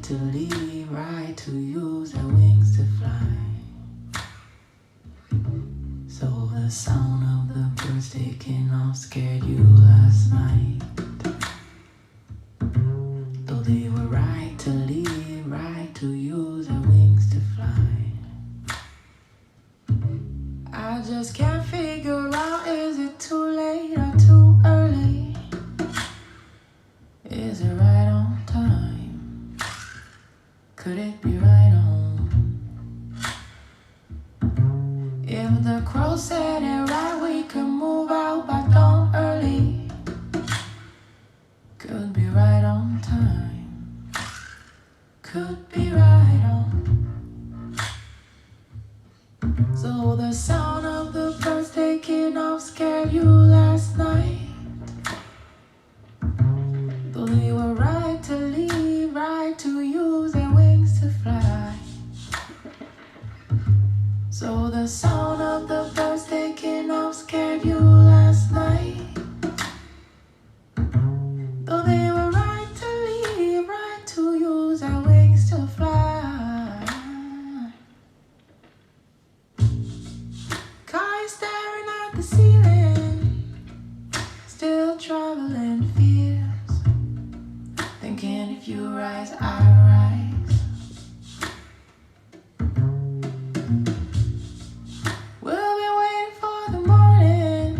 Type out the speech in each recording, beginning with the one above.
to leave, right to use their wings to fly. So the sound of the birds taking off scared you last night. Though they were right to leave, right to use their wings to fly. I just can't figure out, is it too late or too early? Is it right on time? Could it be right on? If the crow said it right, we could move out by dawn early. Could be right on time. Could be right on. So the sound of the birds taking off scared you last night. Though they were right to leave, right to use their wings to fly. So the sound of the birds taking off scared you last night. Though they were right to leave, right to use their wings to fly. Car staring at the ceiling, still traveling fears, thinking if you rise, I rise. We'll be waiting for the morning,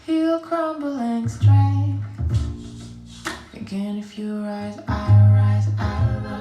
he'll crumbling strength, thinking if you rise, I rise, I rise.